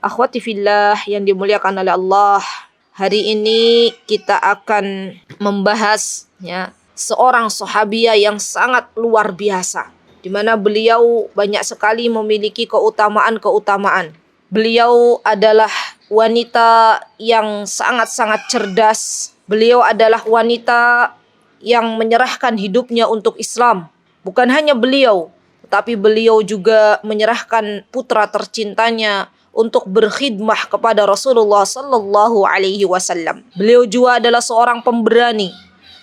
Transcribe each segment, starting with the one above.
Akhwati fillah yang dimuliakan oleh Allah, hari ini kita akan membahas seorang sahabiah yang sangat luar biasa, di mana beliau banyak sekali memiliki keutamaan-keutamaan. Beliau adalah wanita yang sangat-sangat cerdas. Beliau adalah wanita yang menyerahkan hidupnya untuk Islam. Bukan hanya beliau, tetapi beliau juga menyerahkan putra tercintanya untuk berkhidmah kepada Rasulullah sallallahu alaihi wasallam. Beliau juga adalah seorang pemberani,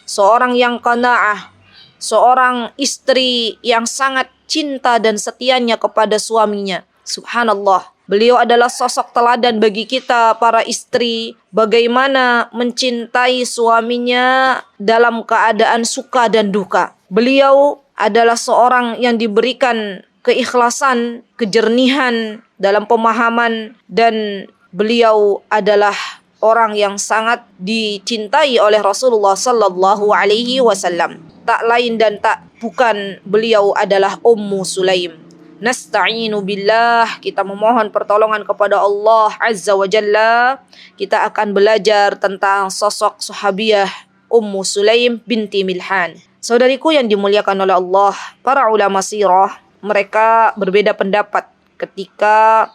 seorang yang qanaah, seorang istri yang sangat cinta dan setianya kepada suaminya. Subhanallah. Beliau adalah sosok teladan bagi kita para istri, bagaimana mencintai suaminya dalam keadaan suka dan duka. Beliau adalah seorang yang diberikan keikhlasan, kejernihan dalam pemahaman, dan beliau adalah orang yang sangat dicintai oleh Rasulullah sallallahu alaihi wasallam. Tak lain dan tak bukan beliau adalah Ummu Sulaim. Nasta'inu billah, kita memohon pertolongan kepada Allah Azza wa Jalla. Kita akan belajar tentang sosok sahabiah Ummu Sulaim binti Milhan. Saudariku yang dimuliakan oleh Allah, para ulama sirah mereka berbeda pendapat ketika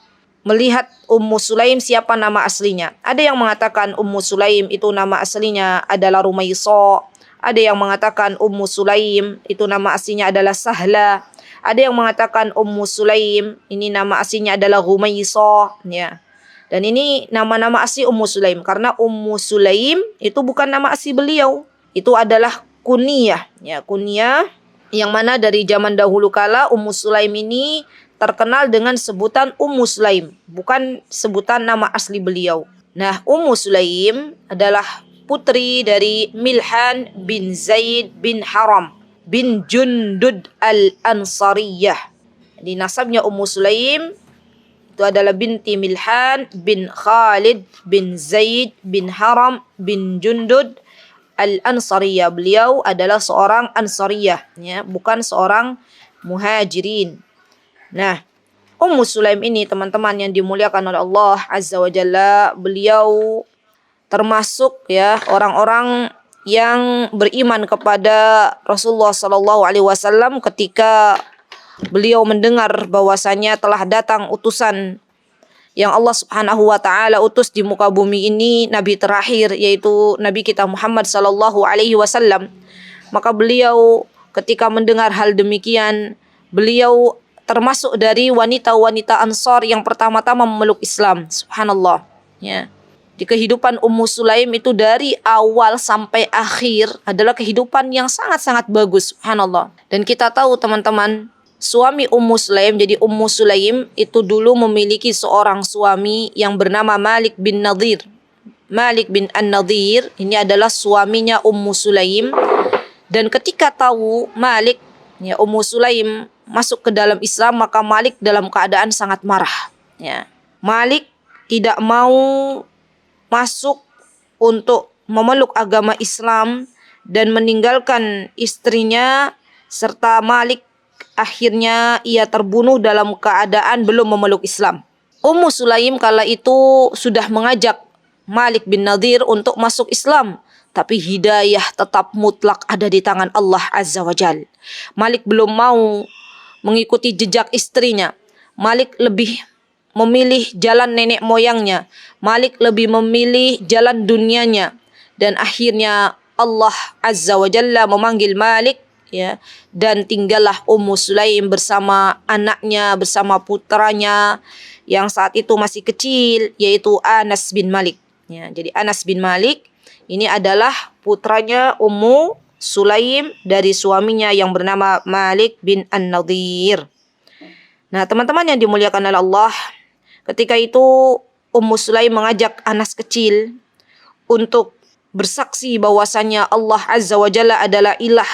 melihat Ummu Sulaim siapa nama aslinya. Ada yang mengatakan Ummu Sulaim itu nama aslinya adalah Rumaisa. Ada yang mengatakan Ummu Sulaim itu nama aslinya adalah Sahla. Ada yang mengatakan Ummu Sulaim ini nama aslinya adalah Rumaisa, ya. Dan ini nama-nama asli Ummu Sulaim, karena Ummu Sulaim itu bukan nama asli beliau. Itu adalah kunyah, ya, kunyah yang mana dari zaman dahulu kala Ummu Sulaim ini terkenal dengan sebutan Ummu Sulaim, bukan sebutan nama asli beliau. Nah, Ummu Sulaim adalah putri dari Milhan bin Zaid bin Haram bin Jundud al-Ansariyah. Di nasabnya Ummu Sulaim itu adalah binti Milhan bin Khalid bin Zaid bin Haram bin Jundud al-Ansariyah. Beliau adalah seorang Ansariyah, ya, bukan seorang Muhajirin. Nah, Ummu Sulaim ini teman-teman yang dimuliakan oleh Allah Azza wa Jalla, beliau termasuk ya orang-orang yang beriman kepada Rasulullah sallallahu alaihi wasallam ketika beliau mendengar bahwasanya telah datang utusan yang Allah Subhanahu wa taala utus di muka bumi ini, nabi terakhir yaitu Nabi kita Muhammad sallallahu alaihi wasallam. Maka beliau ketika mendengar hal demikian, beliau termasuk dari wanita-wanita Ansar yang pertama-tama memeluk Islam. Subhanallah, ya. Di kehidupan Ummu Sulaim itu dari awal sampai akhir adalah kehidupan yang sangat-sangat bagus. Subhanallah. Dan kita tahu teman-teman, suami Ummu Sulaim, jadi Ummu Sulaim itu dulu memiliki seorang suami yang bernama Malik bin Nadir. Malik bin An-Nadir ini adalah suaminya Ummu Sulaim. Dan ketika tahu Malik, ya, Ummu Sulaim masuk ke dalam Islam, maka Malik dalam keadaan sangat marah. Ya. Malik tidak mau masuk untuk memeluk agama Islam dan meninggalkan istrinya, serta Malik akhirnya ia terbunuh dalam keadaan belum memeluk Islam. Ummu Sulaim kala itu sudah mengajak Malik bin Nadir untuk masuk Islam, tapi hidayah tetap mutlak ada di tangan Allah Azza wa Jal. Malik belum mau mengikuti jejak istrinya. Malik lebih memilih jalan nenek moyangnya. Malik lebih memilih jalan dunianya. Dan akhirnya Allah Azza wa Jalla memanggil Malik, ya, dan tinggallah Ummu Sulaim bersama anaknya, bersama putranya yang saat itu masih kecil, yaitu Anas bin Malik. Ya, jadi Anas bin Malik ini adalah putranya Ummu Sulaim dari suaminya yang bernama Malik bin An-Nadir. Nah, teman-teman yang dimuliakan oleh Allah, ketika itu Ummu Sulaim mengajak Anas kecil untuk bersaksi bahwasanya Allah Azza wa Jalla adalah ilah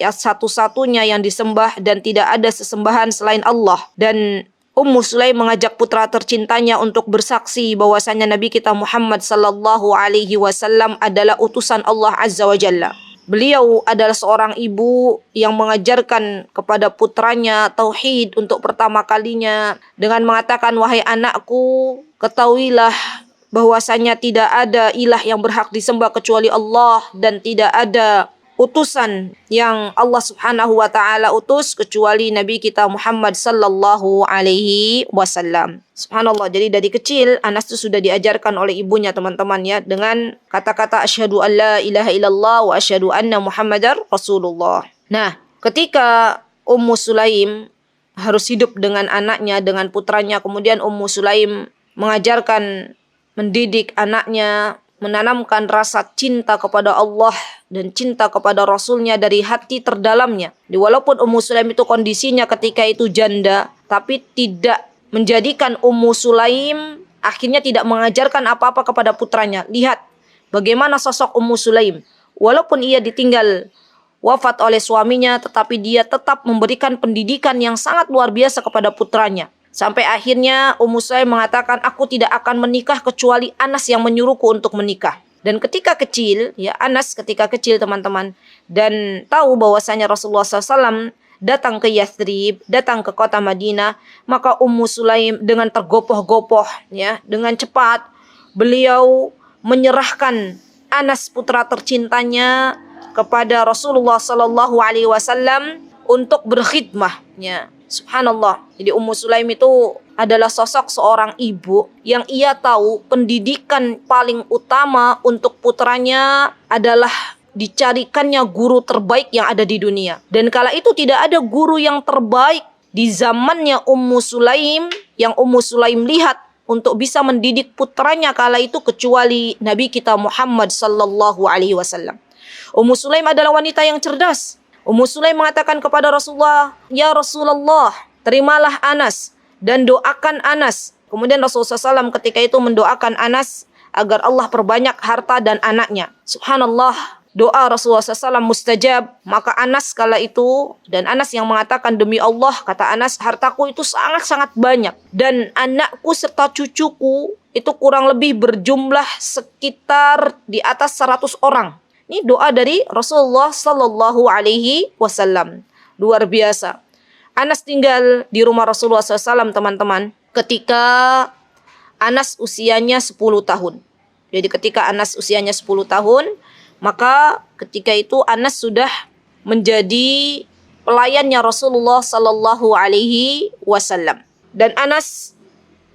yang satu-satunya yang disembah dan tidak ada sesembahan selain Allah. Dan Ummu Sulaim mengajak putra tercintanya untuk bersaksi bahwasanya Nabi kita Muhammad sallallahu alaihi wasallam adalah utusan Allah Azza wa Jalla. Beliau adalah seorang ibu yang mengajarkan kepada putranya tauhid untuk pertama kalinya dengan mengatakan, wahai anakku, ketahuilah bahwasanya tidak ada ilah yang berhak disembah kecuali Allah, dan tidak ada utusan yang Allah Subhanahu wa taala utus kecuali Nabi kita Muhammad sallallahu alaihi wasallam. Subhanallah, jadi dari kecil Anas itu sudah diajarkan oleh ibunya, teman-teman ya, dengan kata-kata asyhadu an la ilaha illallah wa asyhadu anna Muhammadar Rasulullah. Nah, ketika Ummu Sulaim harus hidup dengan anaknya, dengan putranya, kemudian Ummu Sulaim mengajarkan, mendidik anaknya, menanamkan rasa cinta kepada Allah dan cinta kepada Rasulnya dari hati terdalamnya. Walaupun Ummu Sulaim itu kondisinya ketika itu janda, tapi tidak menjadikan Ummu Sulaim akhirnya tidak mengajarkan apa-apa kepada putranya. Lihat bagaimana sosok Ummu Sulaim. Walaupun ia ditinggal wafat oleh suaminya, tetapi dia tetap memberikan pendidikan yang sangat luar biasa kepada putranya. Sampai akhirnya Ummu Sulaim mengatakan, aku tidak akan menikah kecuali Anas yang menyuruhku untuk menikah. Dan ketika kecil, ya Anas ketika kecil teman-teman, dan tahu bahwasanya Rasulullah SAW datang ke Yathrib, datang ke kota Madinah, maka Ummu Sulaim dengan tergopoh-gopoh, ya, dengan cepat beliau menyerahkan Anas putra tercintanya kepada Rasulullah SAW untuk berkhidmah, ya. Subhanallah. Jadi Ummu Sulaim itu adalah sosok seorang ibu yang ia tahu pendidikan paling utama untuk putranya adalah dicarikannya guru terbaik yang ada di dunia. Dan kala itu tidak ada guru yang terbaik di zamannya Ummu Sulaim yang Ummu Sulaim lihat untuk bisa mendidik putranya kala itu kecuali Nabi kita Muhammad sallallahu alaihi wasallam. Ummu Sulaim adalah wanita yang cerdas. Ummu Sulaim mengatakan kepada Rasulullah, ya Rasulullah, terimalah Anas dan doakan Anas. Kemudian Rasulullah SAW ketika itu mendoakan Anas agar Allah perbanyak harta dan anaknya. Subhanallah, doa Rasulullah SAW mustajab. Maka Anas kala itu, dan Anas yang mengatakan, demi Allah, kata Anas, hartaku itu sangat-sangat banyak. Dan anakku serta cucuku itu kurang lebih berjumlah sekitar di atas 100 orang. Ini doa dari Rasulullah Sallallahu Alaihi Wasallam. Luar biasa. Anas tinggal di rumah Rasulullah SAW, teman-teman, ketika Anas usianya 10 tahun. Jadi ketika Anas usianya 10 tahun, maka ketika itu Anas sudah menjadi pelayannya Rasulullah Sallallahu Alaihi Wasallam. Dan Anas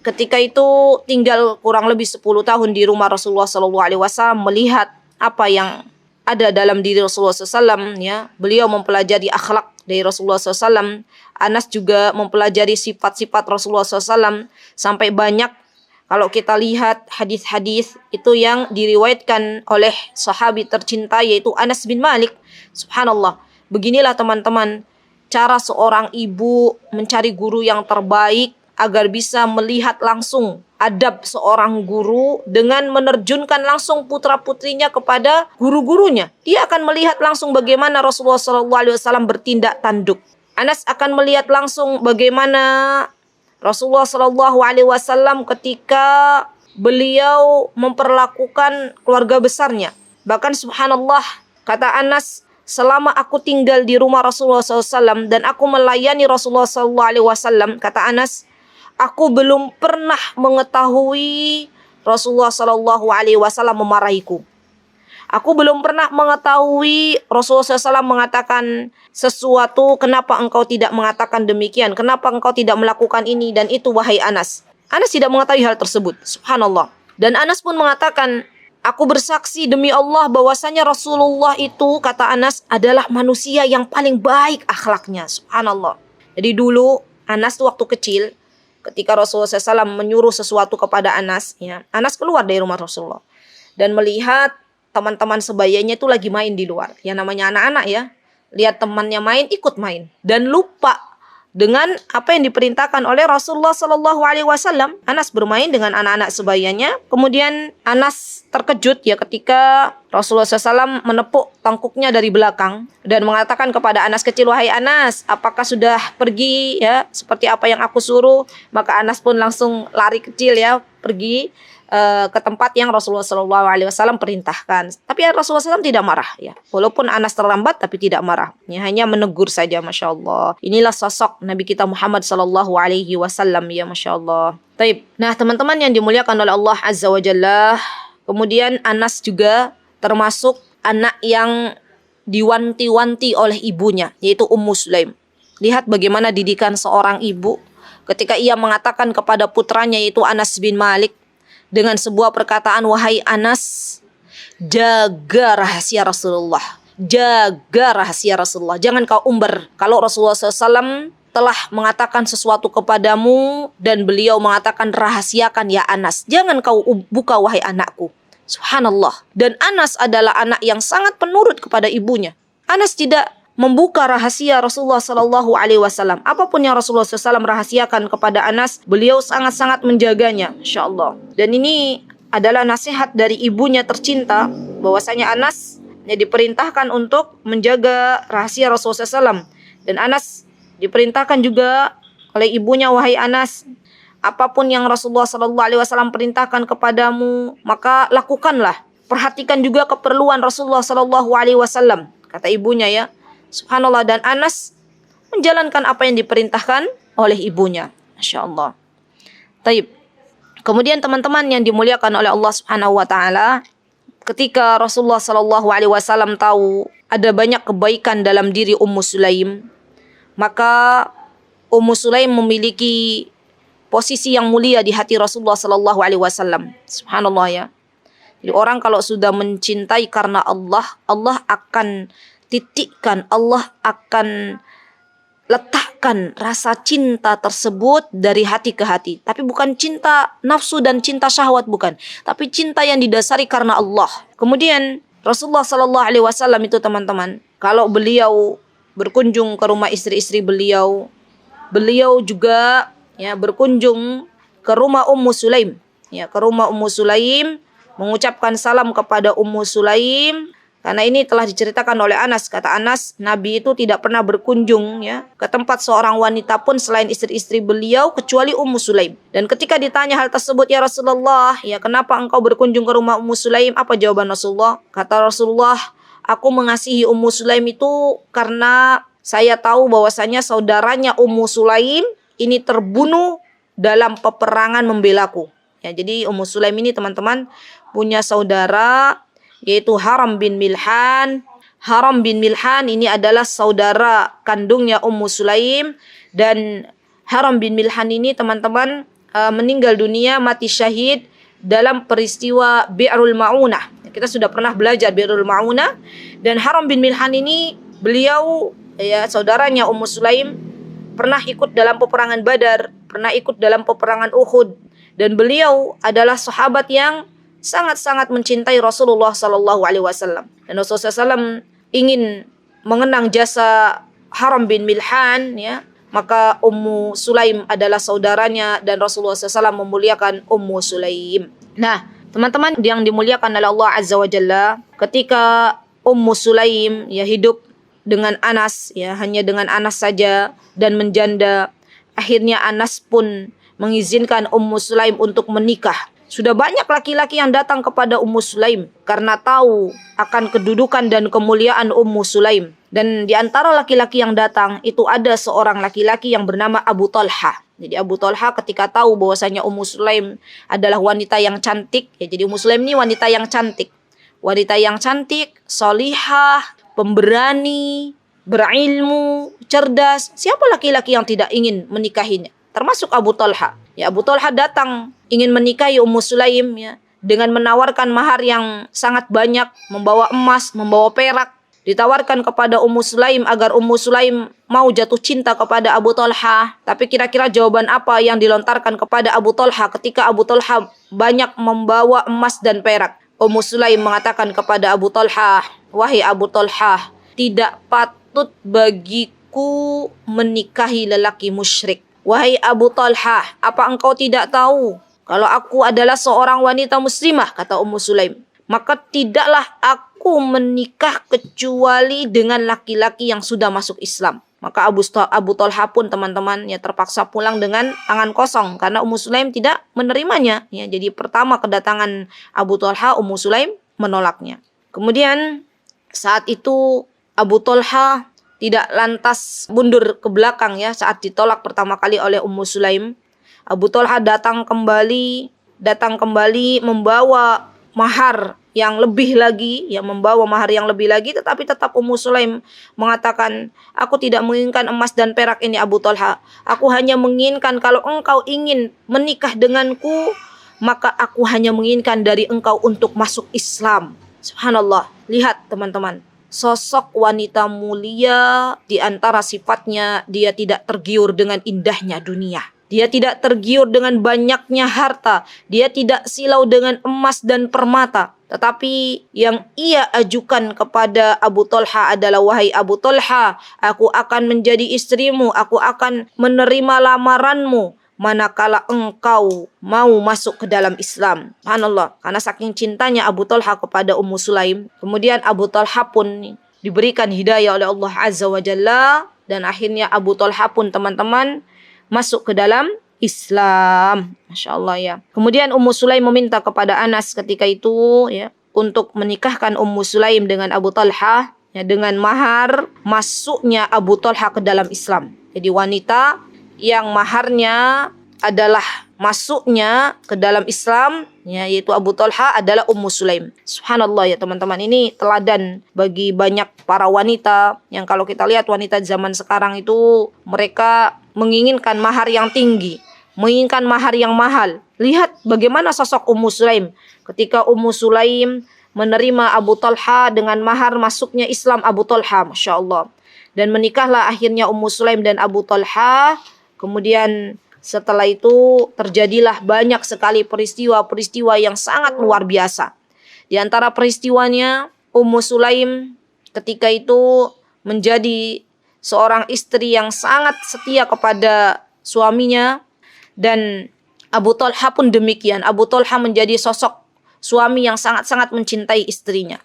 ketika itu tinggal kurang lebih 10 tahun di rumah Rasulullah Sallallahu Alaihi Wasallam, melihat apa yang ada dalam diri Rasulullah SAW, ya. Beliau mempelajari akhlak dari Rasulullah SAW. Anas juga mempelajari sifat-sifat Rasulullah SAW. Sampai banyak kalau kita lihat hadis-hadis itu yang diriwayatkan oleh sahabi tercinta yaitu Anas bin Malik. Subhanallah. Beginilah teman-teman cara seorang ibu mencari guru yang terbaik agar bisa melihat langsung adab seorang guru dengan menerjunkan langsung putra-putrinya kepada guru-gurunya. Dia akan melihat langsung bagaimana Rasulullah SAW bertindak tanduk. Anas akan melihat langsung bagaimana Rasulullah SAW ketika beliau memperlakukan keluarga besarnya. Bahkan subhanallah, kata Anas, selama aku tinggal di rumah Rasulullah SAW dan aku melayani Rasulullah SAW, kata Anas, aku belum pernah mengetahui Rasulullah Sallallahu Alaihi Wasallam memarahiku. Aku belum pernah mengetahui Rasulullah SAW mengatakan sesuatu, kenapa engkau tidak mengatakan demikian, kenapa engkau tidak melakukan ini dan itu, wahai Anas. Anas tidak mengetahui hal tersebut. Subhanallah. Dan Anas pun mengatakan, aku bersaksi demi Allah bahwasanya Rasulullah itu, kata Anas, adalah manusia yang paling baik akhlaknya. Subhanallah. Jadi dulu Anas tuh waktu kecil, ketika Rasulullah SAW menyuruh sesuatu kepada Anas, ya, Anas keluar dari rumah Rasulullah dan melihat teman-teman sebayanya itu lagi main di luar. Yang namanya anak-anak ya, lihat temannya main, ikut main dan lupa dengan apa yang diperintahkan oleh Rasulullah Sallallahu Alaihi Wasallam. Anas bermain dengan anak-anak sebayanya. Kemudian Anas terkejut ya ketika Rasulullah SAW menepuk tangkuknya dari belakang dan mengatakan kepada Anas kecil, wahai Anas, apakah sudah pergi ya seperti apa yang aku suruh? Maka Anas pun langsung lari kecil ya pergi ke tempat yang Rasulullah SAW perintahkan. Tapi Rasulullah SAW tidak marah ya. Walaupun Anas terlambat tapi tidak marah. Ya, hanya menegur saja, Masya Allah. Inilah sosok Nabi kita Muhammad SAW ya, Masya Allah. Taib. Nah, teman-teman yang dimuliakan oleh Allah Azza wa Jalla, kemudian Anas juga termasuk anak yang diwanti-wanti oleh ibunya, yaitu Ummu Sulaim. Lihat bagaimana didikan seorang ibu ketika ia mengatakan kepada putranya, yaitu Anas bin Malik, dengan sebuah perkataan, wahai Anas, jaga rahasia Rasulullah. Jaga rahasia Rasulullah. Jangan kau umbar. Kalau Rasulullah SAW telah mengatakan sesuatu kepadamu dan beliau mengatakan rahasiakan ya Anas. Jangan kau buka wahai anakku. Subhanallah. Dan Anas adalah anak yang sangat penurut kepada ibunya. Anas tidak membuka rahasia Rasulullah SAW. Apapun yang Rasulullah SAW rahasiakan kepada Anas, beliau sangat-sangat menjaganya, Insya Allah. Dan ini adalah nasihat dari ibunya tercinta, bahwasanya Anas diperintahkan untuk menjaga rahasia Rasulullah SAW. Dan Anas diperintahkan juga oleh ibunya, wahai Anas, apapun yang Rasulullah SAW perintahkan kepadamu, maka lakukanlah. Perhatikan juga keperluan Rasulullah SAW, kata ibunya ya. Subhanallah, dan Anas menjalankan apa yang diperintahkan oleh ibunya. Masya Allah. Taib. Kemudian teman-teman yang dimuliakan oleh Allah Subhanahu wa taala, ketika Rasulullah SAW tahu ada banyak kebaikan dalam diri Ummu Sulaim, maka Ummu Sulaim memiliki posisi yang mulia di hati Rasulullah SAW. Subhanallah ya. Jadi orang kalau sudah mencintai karena Allah, Allah akan titikkan, Allah akan letakkan rasa cinta tersebut dari hati ke hati. Tapi bukan cinta nafsu dan cinta syahwat, bukan. Tapi cinta yang didasari karena Allah. Kemudian Rasulullah SAW itu teman-teman, kalau beliau berkunjung ke rumah istri-istri beliau, beliau juga ya berkunjung ke rumah Ummu Sulaim. Ya, ke rumah Ummu Sulaim, mengucapkan salam kepada Ummu Sulaim. Karena ini telah diceritakan oleh Anas. Kata Anas, Nabi itu tidak pernah berkunjung ya ke tempat seorang wanita pun selain istri-istri beliau kecuali Ummu Sulaim. Dan ketika ditanya hal tersebut, ya Rasulullah, ya kenapa engkau berkunjung ke rumah Ummu Sulaim? Apa jawaban Rasulullah? Kata Rasulullah, aku mengasihi Ummu Sulaim itu karena saya tahu bahwasanya saudaranya Ummu Sulaim ini terbunuh dalam peperangan membelaku. Ya, jadi Ummu Sulaim ini teman-teman punya saudara, yaitu Haram bin Milhan. Haram bin Milhan ini adalah saudara kandungnya Ummu Sulaim. Dan Haram bin Milhan ini teman-teman meninggal dunia, mati syahid dalam peristiwa Bi'rul Ma'unah. Kita sudah pernah belajar Bi'rul Ma'unah. Dan Haram bin Milhan ini, beliau ya saudaranya Ummu Sulaim pernah ikut dalam peperangan Badar, pernah ikut dalam peperangan Uhud. Dan beliau adalah sahabat yang sangat-sangat mencintai Rasulullah SAW. Dan Rasulullah SAW ingin mengenang jasa Haram bin Milhan, ya, maka Ummu Sulaim adalah saudaranya dan Rasulullah SAW memuliakan Ummu Sulaim. Nah, teman-teman yang dimuliakan oleh Allah Azza wa Jalla, ketika Ummu Sulaim ya hidup dengan Anas, ya hanya dengan Anas saja dan menjanda, akhirnya Anas pun mengizinkan Ummu Sulaim untuk menikah. Sudah banyak laki-laki yang datang kepada Ummu Sulaim karena tahu akan kedudukan dan kemuliaan Ummu Sulaim. Dan di antara laki-laki yang datang itu ada seorang laki-laki yang bernama Abu Talha. Jadi Abu Talha ketika tahu bahwasanya Ummu Sulaim adalah wanita yang cantik, ya jadi Ummu Sulaim ini wanita yang cantik. Wanita yang cantik, solihah, pemberani, berilmu, cerdas. Siapa laki-laki yang tidak ingin menikahinya? Termasuk Abu Talha. Ya, Abu Talha datang ingin menikahi Ummu Sulaim ya, dengan menawarkan mahar yang sangat banyak, membawa emas, membawa perak. Ditawarkan kepada Ummu Sulaim agar Ummu Sulaim mau jatuh cinta kepada Abu Talha. Tapi kira-kira jawaban apa yang dilontarkan kepada Abu Talha ketika Abu Talha banyak membawa emas dan perak? Ummu Sulaim mengatakan kepada Abu Talha, wahai Abu Talha, tidak patut bagiku menikahi lelaki musyrik. Wahai Abu Talha, apa engkau tidak tahu kalau aku adalah seorang wanita muslimah, kata Ummu Sulaim, maka tidaklah aku menikah kecuali dengan laki-laki yang sudah masuk Islam. Maka Abu Talha pun teman-teman ya terpaksa pulang dengan tangan kosong karena Ummu Sulaim tidak menerimanya. Ya, jadi pertama kedatangan Abu Talha, Ummu Sulaim menolaknya. Kemudian saat itu Abu Talha tidak lantas mundur ke belakang ya saat ditolak pertama kali oleh Ummu Sulaim. Abu Talha datang kembali membawa mahar yang lebih lagi, tetapi tetap Ummu Sulaim mengatakan, aku tidak menginginkan emas dan perak ini Abu Talha. Aku hanya menginginkan kalau engkau ingin menikah denganku, maka aku hanya menginginkan dari engkau untuk masuk Islam. Subhanallah, lihat teman-teman. Sosok wanita mulia di antara sifatnya, dia tidak tergiur dengan indahnya dunia. Dia tidak tergiur dengan banyaknya harta. Dia tidak silau dengan emas dan permata. Tetapi yang ia ajukan kepada Abu Talha adalah, wahai Abu Talha, aku akan menjadi istrimu. Aku akan menerima lamaranmu manakala engkau mau masuk ke dalam Islam. Subhanallah, karena saking cintanya Abu Talha kepada Ummu Sulaim. Kemudian Abu Talha pun diberikan hidayah oleh Allah Azza wa Jalla. Dan akhirnya Abu Talha pun teman-teman masuk ke dalam Islam. Masya Allah ya. Kemudian Ummu Sulaim meminta kepada Anas ketika itu ya untuk menikahkan Ummu Sulaim dengan Abu Talha ya, dengan mahar masuknya Abu Talha ke dalam Islam. Jadi wanita yang maharnya adalah masuknya ke dalam Islam ya, yaitu Abu Talha adalah Ummu Sulaim. Subhanallah ya teman-teman, ini teladan bagi banyak para wanita yang kalau kita lihat wanita zaman sekarang itu mereka menginginkan mahar yang tinggi, menginginkan mahar yang mahal. Lihat bagaimana sosok Ummu Sulaim. Ketika Ummu Sulaim menerima Abu Talha dengan mahar masuknya Islam Abu Talha, Masya Allah. Dan menikahlah akhirnya Ummu Sulaim dan Abu Talha. Kemudian setelah itu terjadilah banyak sekali peristiwa-peristiwa yang sangat luar biasa. Di antara peristiwanya, Ummu Sulaim ketika itu menjadi seorang istri yang sangat setia kepada suaminya, dan Abu Talha pun demikian. Abu Talha menjadi sosok suami yang sangat-sangat mencintai istrinya.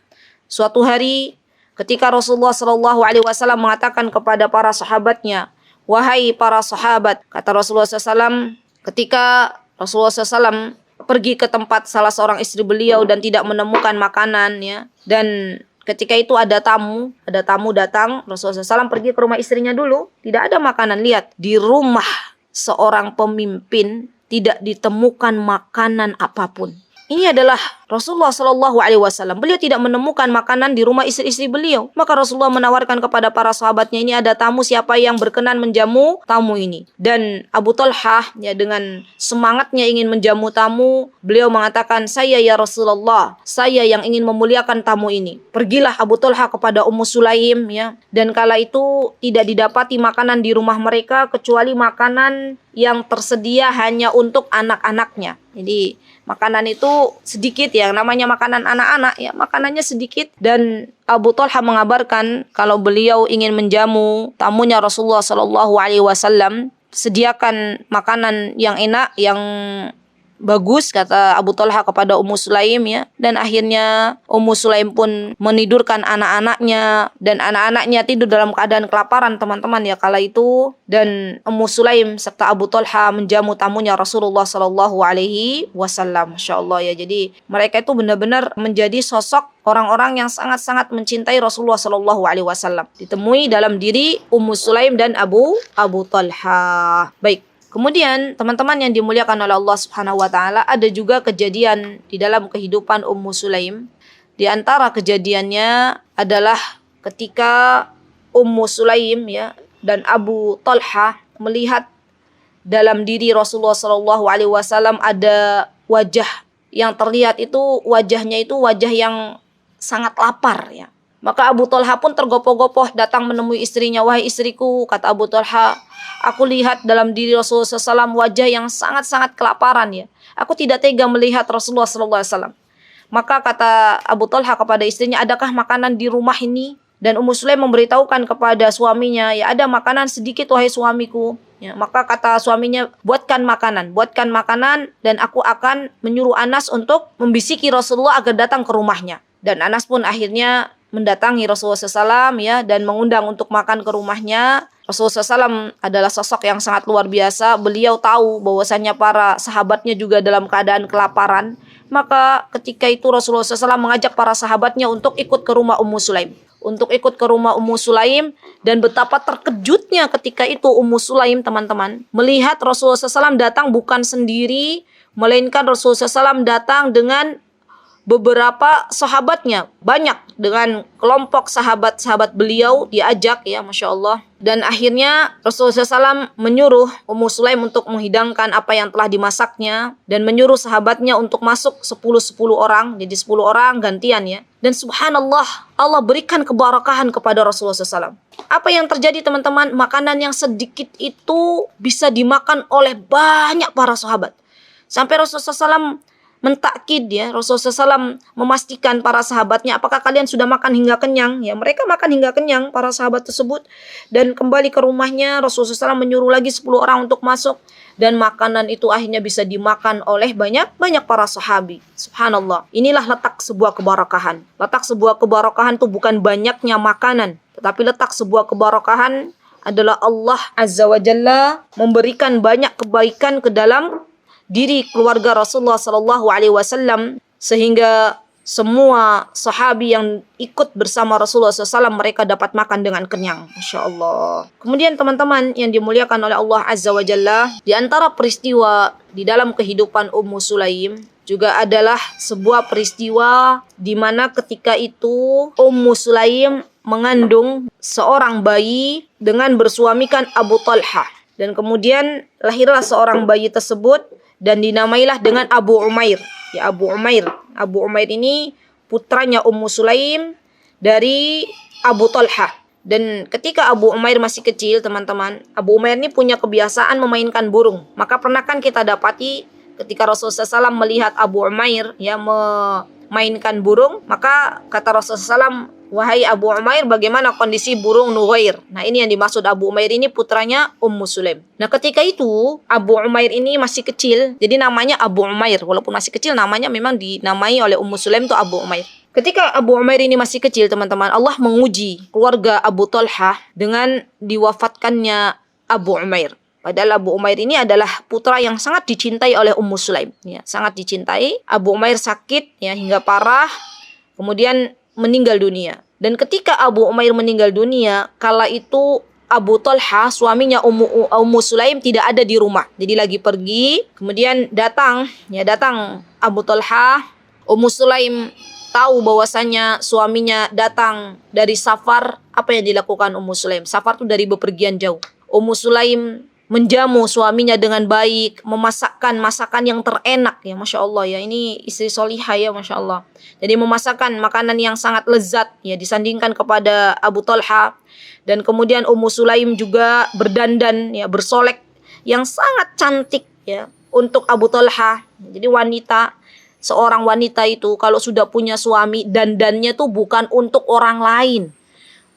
Suatu hari ketika Rasulullah SAW mengatakan kepada para sahabatnya, wahai para sahabat, kata Rasulullah SAW, ketika Rasulullah SAW pergi ke tempat salah seorang istri beliau dan tidak menemukan makanan ya, dan ketika itu ada tamu datang, Rasulullah SAW pergi ke rumah istrinya dulu, tidak ada makanan. Lihat, di rumah seorang pemimpin tidak ditemukan makanan apapun. Ini adalah Rasulullah SAW. Beliau tidak menemukan makanan di rumah istri-istri beliau. Maka Rasulullah menawarkan kepada para sahabatnya, ini ada tamu, siapa yang berkenan menjamu tamu ini. Dan Abu Talha ya dengan semangatnya ingin menjamu tamu, beliau mengatakan, saya ya Rasulullah, saya yang ingin memuliakan tamu ini. Pergilah Abu Talha kepada Ummu Sulaim ya. Dan kala itu tidak didapati makanan di rumah mereka kecuali makanan yang tersedia hanya untuk anak-anaknya. Jadi makanan itu sedikit ya, namanya makanan anak-anak ya, makanannya sedikit. Dan Abu Talha mengabarkan kalau beliau ingin menjamu tamunya Rasulullah SAW, sediakan makanan yang enak, yang bagus, kata Abu Talha kepada Ummu Sulaim ya. Dan akhirnya Ummu Sulaim pun menidurkan anak-anaknya, dan anak-anaknya tidur dalam keadaan kelaparan teman-teman ya kala itu. Dan Ummu Sulaim serta Abu Talha menjamu tamunya Rasulullah SAW. Masya Allah ya. Jadi mereka itu benar-benar menjadi sosok orang-orang yang sangat-sangat mencintai Rasulullah SAW. Ditemui dalam diri Ummu Sulaim dan Abu Talha. Baik. Kemudian teman-teman yang dimuliakan oleh Allah Subhanahu wa taala, ada juga kejadian di dalam kehidupan Ummu Sulaim. Di antara kejadiannya adalah ketika Ummu Sulaim ya dan Abu Talha melihat dalam diri Rasulullah SAW ada wajah yang terlihat itu, wajahnya itu wajah yang sangat lapar ya. Maka Abu Talha pun tergopoh-gopoh datang menemui istrinya. Wahai istriku, kata Abu Talha, aku lihat dalam diri Rasulullah SAW wajah yang sangat-sangat kelaparan ya. Aku tidak tega melihat Rasulullah SAW. Maka kata Abu Talha kepada istrinya, adakah makanan di rumah ini? Dan Ummu Sulaim memberitahukan kepada suaminya, ya ada makanan sedikit wahai suamiku. Ya, maka kata suaminya, buatkan makanan dan aku akan menyuruh Anas untuk membisiki Rasulullah agar datang ke rumahnya. Dan Anas pun akhirnya mendatangi Rasulullah SAW ya, dan mengundang untuk makan ke rumahnya. Rasulullah SAW adalah sosok yang sangat luar biasa. Beliau tahu bahwasannya para sahabatnya juga dalam keadaan kelaparan. Maka ketika itu Rasulullah SAW mengajak para sahabatnya untuk ikut ke rumah Ummu Sulaim. Untuk ikut ke rumah Ummu Sulaim. Dan betapa terkejutnya ketika itu Ummu Sulaim, teman-teman, melihat Rasulullah SAW datang bukan sendiri, melainkan Rasulullah SAW datang dengan beberapa sahabatnya, banyak dengan kelompok sahabat-sahabat beliau diajak, ya Masya Allah. Dan akhirnya Rasulullah SAW menyuruh Ummu Sulaim untuk menghidangkan apa yang telah dimasaknya dan menyuruh sahabatnya untuk masuk 10 orang, jadi 10 orang gantian ya. Dan subhanallah, Allah berikan keberkahan kepada Rasulullah SAW. Apa yang terjadi teman-teman? Makanan yang sedikit itu bisa dimakan oleh banyak para sahabat. Sampai Rasulullah SAW mentakkid ya, Rasulullah SAW memastikan para sahabatnya, apakah kalian sudah makan hingga kenyang? Ya, mereka makan hingga kenyang, para sahabat tersebut. Dan kembali ke rumahnya, Rasulullah SAW menyuruh lagi 10 orang untuk masuk. Dan makanan itu akhirnya bisa dimakan oleh banyak para sahabi. Subhanallah. Inilah letak sebuah keberkahan. Letak sebuah keberkahan itu bukan banyaknya makanan, tetapi letak sebuah keberkahan adalah Allah Azza wa Jalla memberikan banyak kebaikan ke dalam diri keluarga Rasulullah sallallahu alaihi wasallam, sehingga semua sahabi yang ikut bersama Rasulullah SAW mereka dapat makan dengan kenyang. Masya Allah. Kemudian teman-teman yang dimuliakan oleh Allah Azza wa Jalla, di antara peristiwa di dalam kehidupan Ummu Sulaim juga adalah sebuah peristiwa di mana ketika itu Ummu Sulaim mengandung seorang bayi dengan bersuamikan Abu Talha. Dan kemudian lahirlah seorang bayi tersebut dan dinamailah dengan Abu Umair. Ya, Abu Umair. Abu Umair ini putranya Ummu Sulaim dari Abu Talha. Dan ketika Abu Umair masih kecil, teman-teman, Abu Umair ini punya kebiasaan memainkan burung. Maka pernah kan kita dapati ketika Rasulullah SAW melihat Abu Umair ya memainkan burung, maka kata Rasulullah SAW, wahai Abu Umair, bagaimana kondisi burung Nughair? Nah, ini yang dimaksud Abu Umair ini putranya Ummu Sulaim. Nah, ketika itu Abu Umair ini masih kecil, jadi namanya Abu Umair. Walaupun masih kecil, namanya memang dinamai oleh Ummu Sulaim itu Abu Umair. Ketika Abu Umair ini masih kecil, teman-teman, Allah menguji keluarga Abu Talha dengan diwafatkannya Abu Umair. Padahal Abu Umair ini adalah putra yang sangat dicintai oleh Ummu Sulaim. Ya, sangat dicintai. Abu Umair sakit ya hingga parah. Kemudian meninggal dunia. Dan ketika Abu Umair meninggal dunia, kala itu Abu Talha, suaminya Ummu Sulaim tidak ada di rumah. Jadi lagi pergi, kemudian datang Abu Talha. Ummu Sulaim tahu bahwasanya suaminya datang dari safar. Apa yang dilakukan Ummu Sulaim? Safar itu dari bepergian jauh. Ummu Sulaim menjamu suaminya dengan baik, memasakkan masakan yang terenak ya, Masya Allah ya, ini istri solihah ya, Masya Allah. Jadi memasakkan makanan yang sangat lezat ya, disandingkan kepada Abu Talha. Dan kemudian Ummu Sulaim juga berdandan ya, bersolek yang sangat cantik ya untuk Abu Talha. Jadi seorang wanita itu kalau sudah punya suami, dandannya tuh bukan untuk orang lain.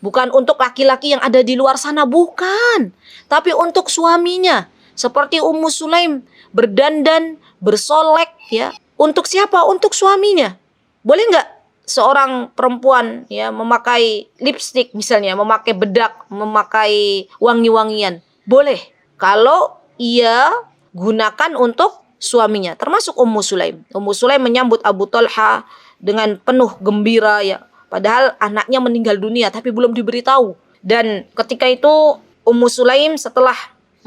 Bukan untuk laki-laki yang ada di luar sana, bukan. Tapi untuk suaminya. Seperti Ummu Sulaim berdandan, bersolek ya. Untuk siapa? Untuk suaminya. Boleh nggak seorang perempuan ya memakai lipstik misalnya, memakai bedak, memakai wangi-wangian? Boleh. Kalau ia gunakan untuk suaminya. Termasuk Ummu Sulaim. Ummu Sulaim menyambut Abu Talha dengan penuh gembira ya. Padahal anaknya meninggal dunia tapi belum diberitahu. Dan ketika itu Ummu Sulaim setelah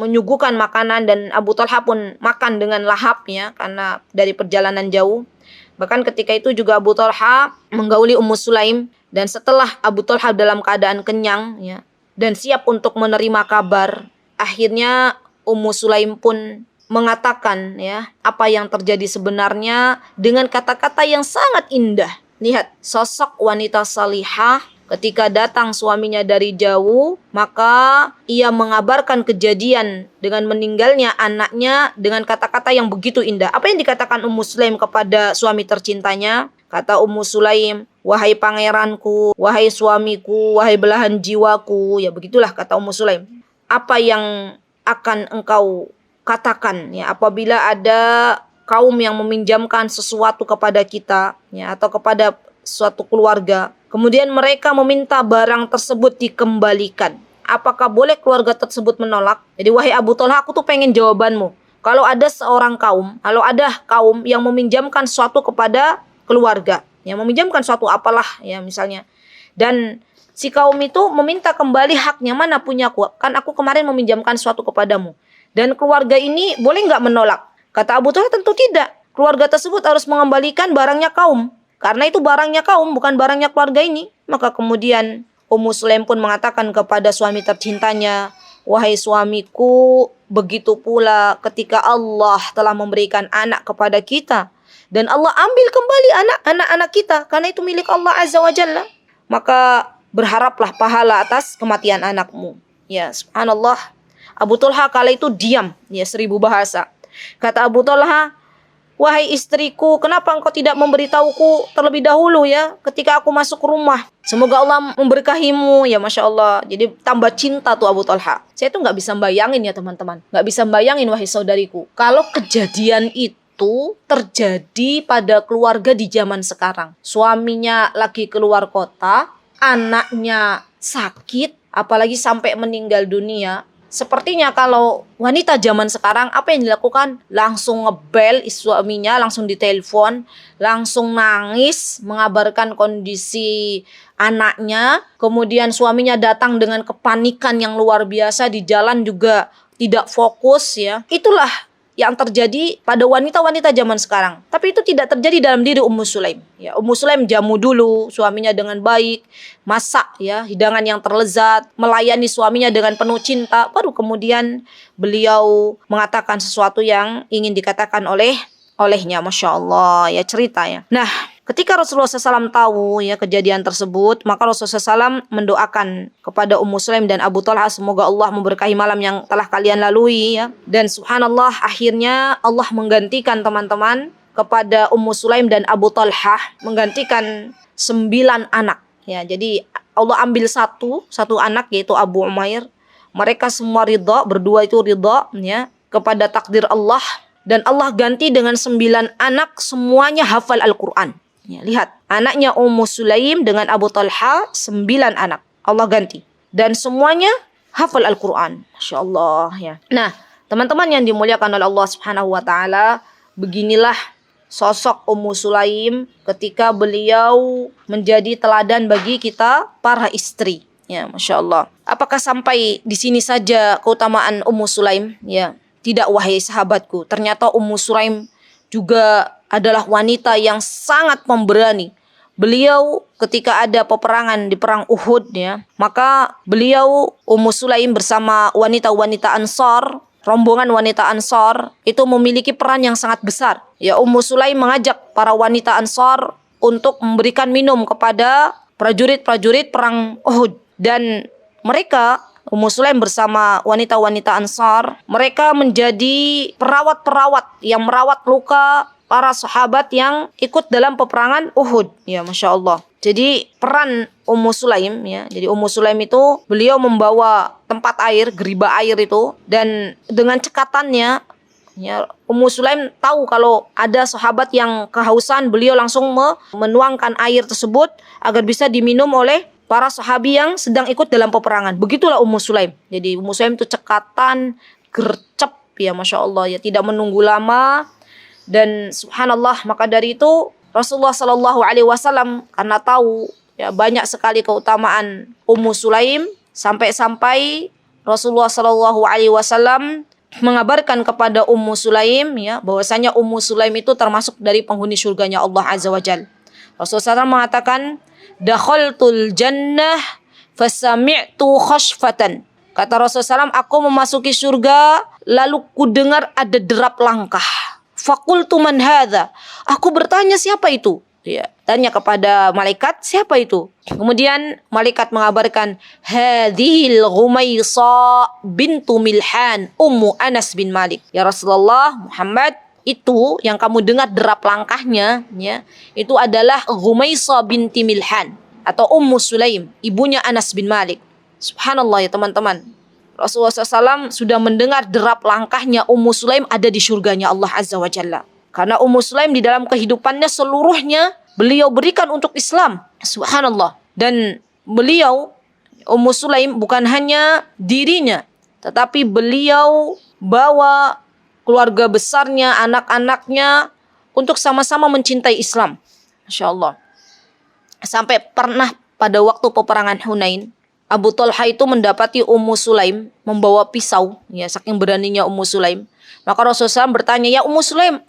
menyuguhkan makanan dan Abu Talha pun makan dengan lahap ya karena dari perjalanan jauh. Bahkan ketika itu juga Abu Talha menggauli Ummu Sulaim, dan setelah Abu Talha dalam keadaan kenyang ya dan siap untuk menerima kabar, akhirnya Ummu Sulaim pun mengatakan ya apa yang terjadi sebenarnya dengan kata-kata yang sangat indah. Lihat, sosok wanita salihah ketika datang suaminya dari jauh, maka ia mengabarkan kejadian dengan meninggalnya anaknya dengan kata-kata yang begitu indah. Apa yang dikatakan Ummu Sulaim kepada suami tercintanya? Kata Ummu Sulaim, wahai pangeranku, wahai suamiku, wahai belahan jiwaku. Ya begitulah kata Ummu Sulaim. Apa yang akan engkau katakan ya apabila ada kaum yang meminjamkan sesuatu kepada kita ya atau kepada suatu keluarga, kemudian mereka meminta barang tersebut dikembalikan. apakah boleh keluarga tersebut menolak? Jadi wahai Abu Talha, aku tuh pengen jawabanmu. Kalau ada kaum yang meminjamkan sesuatu kepada keluarga, yang meminjamkan suatu apalah ya misalnya, dan si kaum itu meminta kembali haknya, mana punyaku, kan aku kemarin meminjamkan sesuatu kepadamu, dan keluarga ini boleh nggak menolak? Kata Abu Talha, tentu tidak. Keluarga tersebut harus mengembalikan barangnya kaum, karena itu barangnya kaum, bukan barangnya keluarga ini. Maka kemudian Ummu Sulaim pun mengatakan kepada suami tercintanya, wahai suamiku, begitu pula ketika Allah telah memberikan anak kepada kita, dan Allah ambil kembali anak-anak kita, karena itu milik Allah Azza wa Jalla, maka berharaplah pahala atas kematian anakmu. Ya, subhanallah. Abu Talha kala itu diam, ya 1000 bahasa. Kata Abu Talha, wahai istriku, kenapa engkau tidak memberitahuku terlebih dahulu ya ketika aku masuk rumah? Semoga Allah memberkahimu. Ya Masya Allah. Jadi tambah cinta tuh Abu Talha. Saya tuh gak bisa bayangin ya teman-teman. Gak bisa bayangin wahai saudariku, kalau kejadian itu terjadi pada keluarga di zaman sekarang. Suaminya lagi keluar kota, anaknya sakit, apalagi sampai meninggal dunia. Sepertinya kalau wanita zaman sekarang, apa yang dilakukan? Langsung ngebel suaminya, langsung ditelepon, langsung nangis, mengabarkan kondisi anaknya. Kemudian suaminya datang dengan kepanikan yang luar biasa, di jalan juga tidak fokus ya. Itulah yang terjadi pada wanita-wanita zaman sekarang. Tapi itu tidak terjadi dalam diri Ummu Sulaim. Ya, Ummu Sulaim jamu dulu suaminya dengan baik, masak ya hidangan yang terlezat, melayani suaminya dengan penuh cinta. Baru kemudian beliau mengatakan sesuatu yang ingin dikatakan olehnya. Masya Allah ya cerita ya. Nah, ketika Rasulullah SAW tahu ya kejadian tersebut, maka Rasulullah SAW mendoakan kepada Ummu Sulaim dan Abu Talha, semoga Allah memberkahi malam yang telah kalian lalui ya. Dan subhanallah, akhirnya Allah menggantikan teman-teman kepada Ummu Sulaim dan Abu Talha, menggantikan 9 anak ya. Jadi Allah ambil satu anak, yaitu Abu Umair. Mereka semua ridha, berdua itu ridha ya kepada takdir Allah, dan Allah ganti dengan 9 anak, semuanya hafal Al-Quran. Ya, lihat, anaknya Ummu Sulaim dengan Abu Talha 9 anak Allah ganti, dan semuanya hafal Al-Quran. Masya Allah ya. Nah, teman-teman yang dimuliakan oleh Allah Subhanahu wa Ta'ala, beginilah sosok Ummu Sulaim ketika beliau menjadi teladan bagi kita para istri. Ya, Masya Allah. Apakah sampai di sini saja keutamaan Ummu Sulaim? Ya, tidak wahai sahabatku. Ternyata Ummu Sulaim juga adalah wanita yang sangat pemberani. Beliau ketika ada peperangan di perang Uhud ya, maka beliau Ummu Sulaim bersama wanita-wanita Ansar, rombongan wanita Ansar itu memiliki peran yang sangat besar. Ya, Ummu Sulaim mengajak para wanita Ansar untuk memberikan minum kepada prajurit-prajurit perang Uhud, dan mereka Ummu Sulaim bersama wanita-wanita Ansar, mereka menjadi perawat-perawat yang merawat luka para sahabat yang ikut dalam peperangan Uhud. Ya, Masya Allah. Jadi peran Ummu Sulaim ya. Jadi Ummu Sulaim itu beliau membawa tempat air, geriba air itu, dan dengan cekatannya ya, Ummu Sulaim tahu kalau ada sahabat yang kehausan, beliau langsung menuangkan air tersebut agar bisa diminum oleh para sahabi yang sedang ikut dalam peperangan. Begitulah Ummu Sulaim. Jadi Ummu Sulaim itu cekatan, gercep ya, Masya Allah ya, tidak menunggu lama. Dan subhanallah, maka dari itu Rasulullah SAW karena tahu ya banyak sekali keutamaan Ummu Sulaim, sampai-sampai Rasulullah SAW mengabarkan kepada Ummu Sulaim ya bahwasanya Ummu Sulaim itu termasuk dari penghuni surganya Allah Azza wa Jalla. Rasulullah SAW mengatakan, dakhaltul jannah fasami'tu khashfatan. Kata Rasulullah SAW, aku memasuki surga lalu ku dengar ada derap langkah. Faqultu man hadha. Aku bertanya, siapa itu? Ya, tanya kepada malaikat, siapa itu? Kemudian malaikat mengabarkan, hadhil Ghumaisa bintu Milhan Ummu Anas bin Malik. Ya Rasulullah Muhammad, itu yang kamu dengar derap langkahnya ya, itu adalah Ghumaisa binti Milhan atau Ummu Sulaim, ibunya Anas bin Malik. Subhanallah ya teman-teman. Rasulullah SAW sudah mendengar derap langkahnya Ummu Sulaim ada di surganya Allah Azza wa Jalla. Karena Ummu Sulaim di dalam kehidupannya seluruhnya beliau berikan untuk Islam. Subhanallah. Dan beliau Ummu Sulaim bukan hanya dirinya, tetapi beliau bawa keluarga besarnya, anak-anaknya untuk sama-sama mencintai Islam. Masya Allah. Sampai pernah pada waktu peperangan Hunain, Abu Talha itu mendapati Ummu Sulaim membawa pisau, ya saking beraninya Ummu Sulaim. Maka Rasulullah SAW bertanya, "Ya Ummu Sulaim,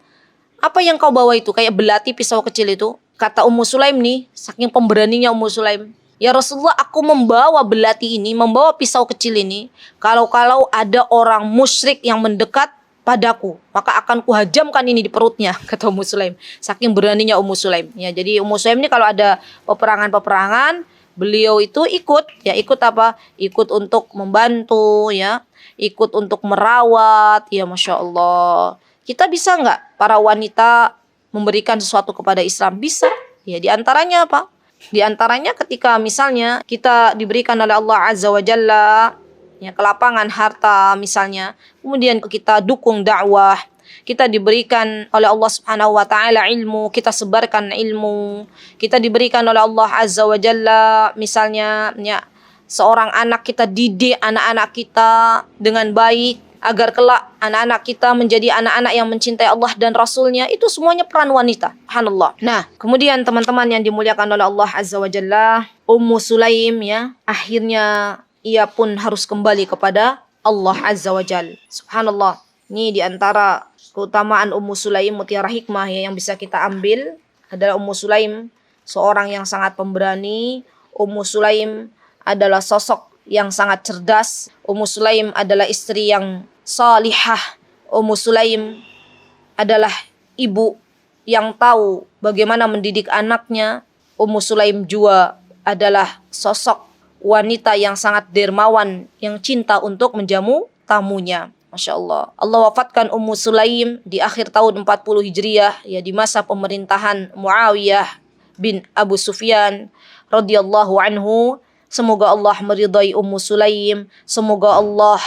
apa yang kau bawa itu?" Kayak belati pisau kecil itu. Kata Ummu Sulaim nih, saking pemberaninya Ummu Sulaim, "Ya Rasulullah, aku membawa belati ini, membawa pisau kecil ini, kalau ada orang musyrik yang mendekat padaku, maka akan kuhajamkan ini di perutnya," kata Ummu Sulaim. Saking beraninya Ummu Sulaim. Ya, jadi Ummu Sulaim ini kalau ada peperangan-peperangan, beliau itu ikut, ya ikut apa? Ikut untuk membantu, ya, ikut untuk merawat, ya Masya Allah. Kita bisa nggak para wanita memberikan sesuatu kepada Islam? Bisa. Ya, di antaranya apa? Di antaranya ketika misalnya kita diberikan oleh Allah Azza wa Jalla, ya, kelapangan harta misalnya, kemudian kita dukung dakwah, kita diberikan oleh Allah Subhanahu wa taala ilmu, kita sebarkan ilmu, kita diberikan oleh Allah Azza wa Jalla misalnya, ya, seorang anak, kita didik anak-anak kita dengan baik agar kelak anak-anak kita menjadi anak-anak yang mencintai Allah dan Rasulnya. Itu semuanya peran wanita. Subhanallah. Nah, kemudian teman-teman yang dimuliakan oleh Allah Azza wa Jalla, Ummu Sulaim, ya, akhirnya ia pun harus kembali kepada Allah Azza wa Jalla. Subhanallah. Ini diantara keutamaan Ummu Sulaim, mutiara hikmah, ya, yang bisa kita ambil adalah Ummu Sulaim seorang yang sangat pemberani. Ummu Sulaim adalah sosok yang sangat cerdas. Ummu Sulaim adalah istri yang salihah. Ummu Sulaim adalah ibu yang tahu bagaimana mendidik anaknya. Ummu Sulaim juga adalah sosok wanita yang sangat dermawan, yang cinta untuk menjamu tamunya. Masya Allah. Allah wafatkan Ummu Sulaim di akhir tahun 40 Hijriah, ya, di masa pemerintahan Muawiyah bin Abu Sufyan radhiyallahu anhu. Semoga Allah meridai Ummu Sulaim. Semoga Allah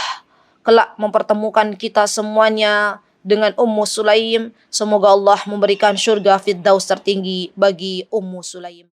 kelak mempertemukan kita semuanya dengan Ummu Sulaim. Semoga Allah memberikan syurga Firdaus tertinggi bagi Ummu Sulaim.